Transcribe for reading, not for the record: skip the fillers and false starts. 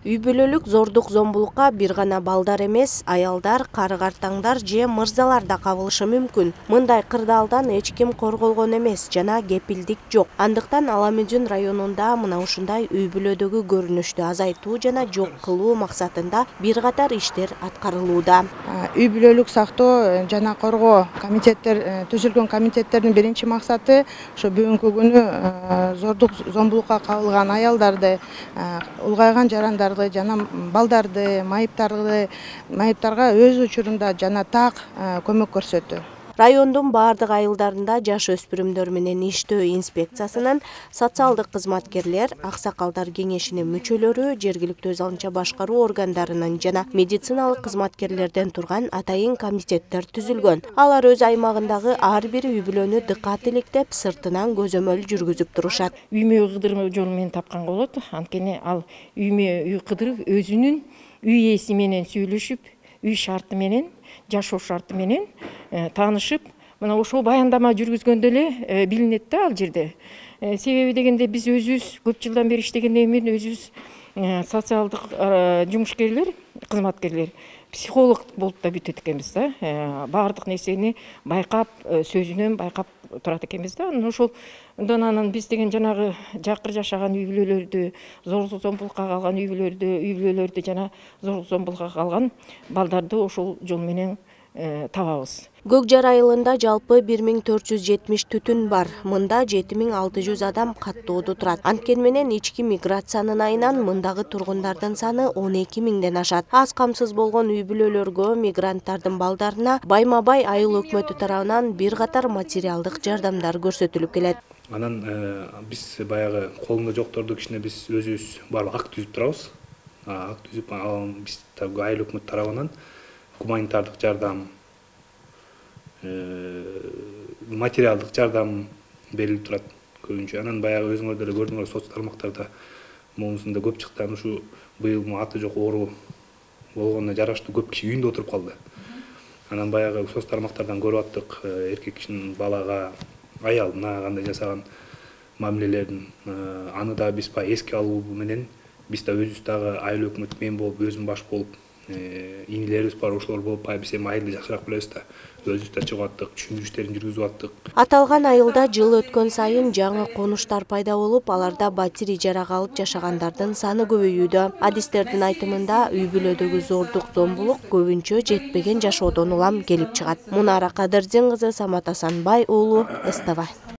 Үй бүлөлүк зордук зомбулукка бир гана балдар эмес, аялдар, кары-картаңдар же мырзалар да кабылышы мүмкүн. Мындай кырдаалдан эч ким корголгон эмес жана кепилдик жок. Андыктан Аламүзүн районунда мына ушундай үй бүлөдөгү көрүнүштү азайтуу жана жок кылуу максатында бир катар иштер аткарылууда. Үй бүлөлүк сактоо жана коргоо түзүлгөн комитеттердин биринчи максаты ошо бүгүнкү күнү зордук зомбулукка кабылган аялдарды, улгайган жарандарды жана балдарды, майыптарга өз учурунда жана так көмөк көрсөтүү. Райондун бардык айылдарында жаш өспүрүмдөр менен иштөө инспекциясынын социалдык кызматкерлер, аксакалдар кеңешинин мүчөлөрү, жергиликтүү өз алынча башкаруу органдарынын жана медициналык кызматкерлерден турган атайын комитеттер түзүлгөн. Алар өз аймагындагы ар бир үй бүлөнү дыкат иликтеп, сыртынан көзөмөл жүргүзүп турушат. Үймө кыдыруу жолу менен тапканга болот. Анткени ал үй кыдырып өзүнүн үй ээси менен сүйлөшүп, үй шарты менен, жашоо шарты менен таанышып, мына ошол баяндама жүргүзгөндө эле билинет да ал жерде. Себеби дегенде биз өзүбүз көп жылдан бери иштегенден кийин өзүбүз социалдык жумушкерлер, кызматкерлер, психолог болуп да бүтөт экенбиз да. Баардык нерсени байкап, сөзүнөн байкап турат экенбиз да. Ошондон биз деген жанагы жакыр жашаган үй бүлөлөрдү, зордук зомбулукка калган үй бүлөлөрдү жана зордук зомбулукка калган балдарды ошол жол менен табабыз. Көк Жар айылында жалпы 1470 түтүн бар. Мында 7600 адам каттоодо турат. Анткени менен ички миграциянын айынан мындагы тургундардын саны 12 миңден ашат. Аз камсыз болгон үй бүлөлөргө, мигранттардын балдарына байма-бай айыл өкмөтү тарабынан бир катар материалдык жардамдар көрсөтүлүп келет. Анан биз баягы колунда жокторду кичине биз өзүбүз барып акт түзүп турабыз. Акт түзүп биз айыл өкмөтү тарабынан гуманитардык жардам, материалдык жардам берилип турат көбүнчө. Анан баягы өзүңөр деле көрдүңөр соц тармактарда могусунда көп чыкты. Ушу быйыл аты жок оору болгонуна жараштуу көп киши үйүндө отуруп калды. Анан баягы соц тармактардан көрүп аттык эркек кишинин балага, аялына кандай жасаган мамилелерин. Аны да биз эске алуу менен биз да өзүбүз дагы айыл өкмөт мен болуп, өзүм баш болуп, инилерибиз бар, ошолор болуп, биз эми айылды жакшыраак билебиз да. Өзүбүз да чыгып аттык, түшүндүрүү иштерин жүргүзүп аттык. Аталган айылда жыл өткөн сайын жаңы конуштар пайда болуп, аларда батир ижарага алып жашагандардын саны көбөйүүдө. Адистердин айтымында үй бүлөдөгү зордук зомбулук көбүнчө жетпеген жашоодон улам келип чыгат. Мунара Кадырдин кызы, Самат Асанбай уулу, СТВ.